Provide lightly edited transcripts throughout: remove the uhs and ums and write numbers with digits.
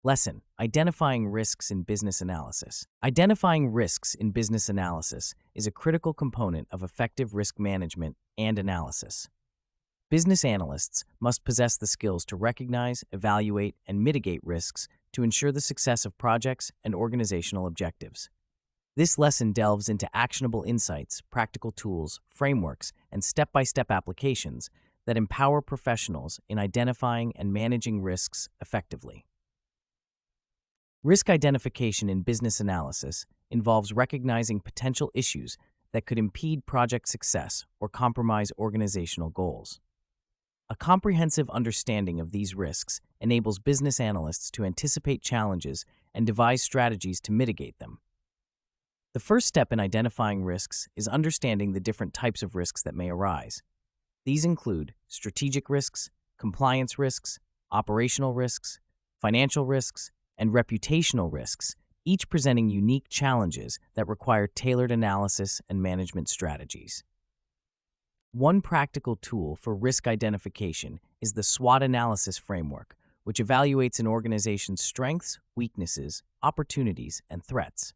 Lesson: Identifying risks in business analysis. Identifying risks in business analysis is a critical component of effective risk management and analysis. Business analysts must possess the skills to recognize, evaluate, and mitigate risks to ensure the success of projects and organizational objectives. This lesson delves into actionable insights, practical tools, frameworks, and step-by-step applications that empower professionals in identifying and managing risks effectively. Risk identification in business analysis involves recognizing potential issues that could impede project success or compromise organizational goals. A comprehensive understanding of these risks enables business analysts to anticipate challenges and devise strategies to mitigate them. The first step in identifying risks is understanding the different types of risks that may arise. These include strategic risks, compliance risks, operational risks, financial risks, and reputational risks, each presenting unique challenges that require tailored analysis and management strategies. One practical tool for risk identification is the SWOT analysis framework, which evaluates an organization's strengths, weaknesses, opportunities, and threats.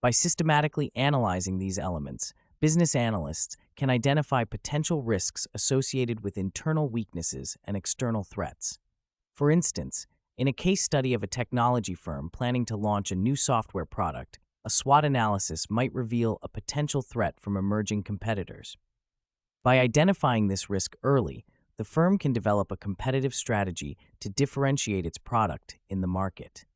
By systematically analyzing these elements, business analysts can identify potential risks associated with internal weaknesses and external threats. For instance, in a case study of a technology firm planning to launch a new software product, a SWOT analysis might reveal a potential threat from emerging competitors. By identifying this risk early, the firm can develop a competitive strategy to differentiate its product in the market.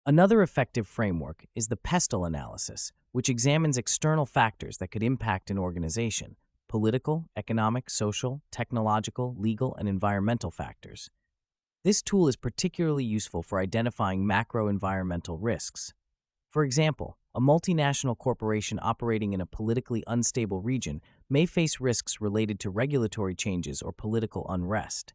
Another effective framework is the pestle analysis, which examines external factors that could impact an organization: political, economic, social, technological, legal, and environmental factors. This tool is particularly useful for identifying macro-environmental risks. For example, a multinational corporation operating in a politically unstable region may face risks related to regulatory changes or political unrest.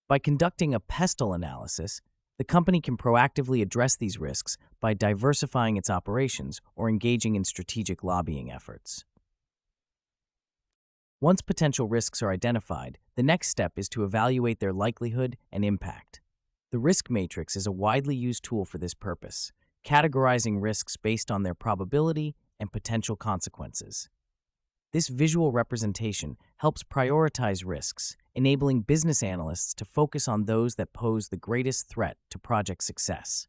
By conducting a pestle analysis, the company can proactively address these risks by diversifying its operations or engaging in strategic lobbying efforts. Once potential risks are identified, the next step is to evaluate their likelihood and impact. The risk matrix is a widely used tool for this purpose, categorizing risks based on their probability and potential consequences. This visual representation helps prioritize risks, enabling business analysts to focus on those that pose the greatest threat to project success.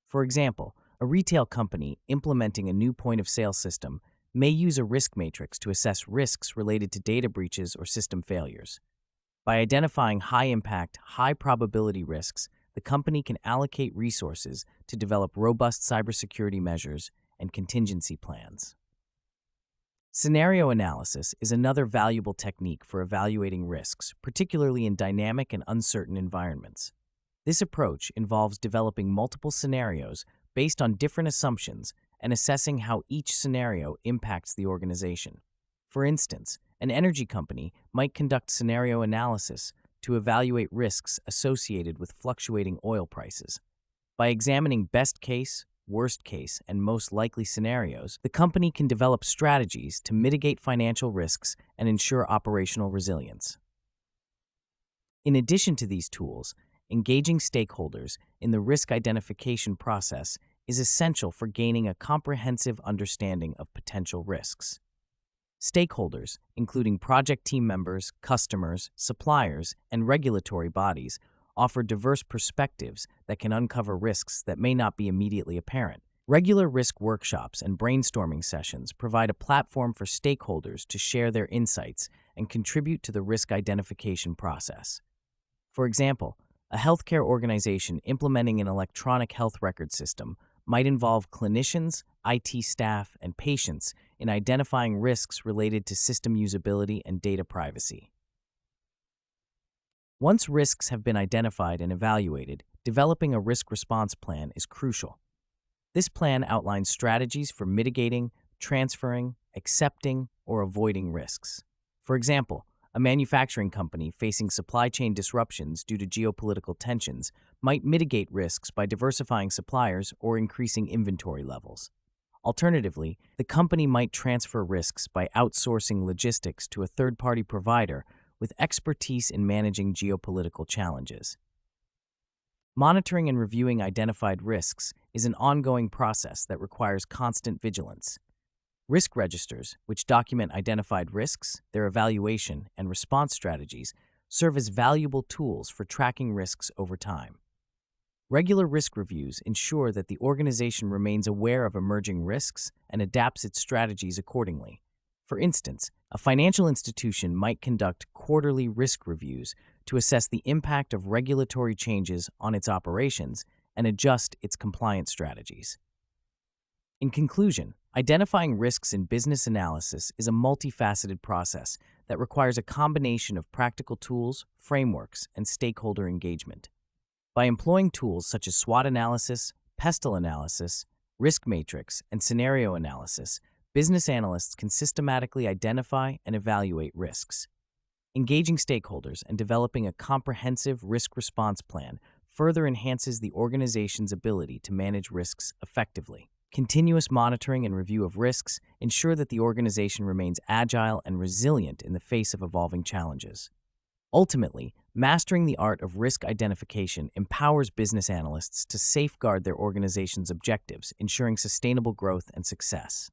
For example, a retail company implementing a new point-of-sale system may use a risk matrix to assess risks related to data breaches or system failures. By identifying high-impact, high-probability risks, the company can allocate resources to develop robust cybersecurity measures and contingency plans. Scenario analysis is another valuable technique for evaluating risks, particularly in dynamic and uncertain environments. This approach involves developing multiple scenarios based on different assumptions and assessing how each scenario impacts the organization. For instance, an energy company might conduct scenario analysis to evaluate risks associated with fluctuating oil prices. By examining best case, worst case, and most likely scenarios, the company can develop strategies to mitigate financial risks and ensure operational resilience. In addition to these tools, engaging stakeholders in the risk identification process is essential for gaining a comprehensive understanding of potential risks. Stakeholders, including project team members, customers, suppliers, and regulatory bodies, offer diverse perspectives that can uncover risks that may not be immediately apparent. Regular risk workshops and brainstorming sessions provide a platform for stakeholders to share their insights and contribute to the risk identification process. For example, a healthcare organization implementing an electronic health record system might involve clinicians, IT staff, and patients in identifying risks related to system usability and data privacy. Once risks have been identified and evaluated, developing a risk response plan is crucial. This plan outlines strategies for mitigating, transferring, accepting, or avoiding risks. For example, a manufacturing company facing supply chain disruptions due to geopolitical tensions might mitigate risks by diversifying suppliers or increasing inventory levels. Alternatively, the company might transfer risks by outsourcing logistics to a third-party provider with expertise in managing geopolitical challenges. Monitoring and reviewing identified risks is an ongoing process that requires constant vigilance. Risk registers, which document identified risks, their evaluation, and response strategies, serve as valuable tools for tracking risks over time. Regular risk reviews ensure that the organization remains aware of emerging risks and adapts its strategies accordingly. For instance, a financial institution might conduct quarterly risk reviews to assess the impact of regulatory changes on its operations and adjust its compliance strategies. In conclusion, identifying risks in business analysis is a multifaceted process that requires a combination of practical tools, frameworks, and stakeholder engagement. By employing tools such as SWOT analysis, pestle analysis, risk matrix, and scenario analysis, business analysts can systematically identify and evaluate risks. Engaging stakeholders and developing a comprehensive risk response plan further enhances the organization's ability to manage risks effectively. Continuous monitoring and review of risks ensure that the organization remains agile and resilient in the face of evolving challenges. Ultimately, mastering the art of risk identification empowers business analysts to safeguard their organization's objectives, ensuring sustainable growth and success.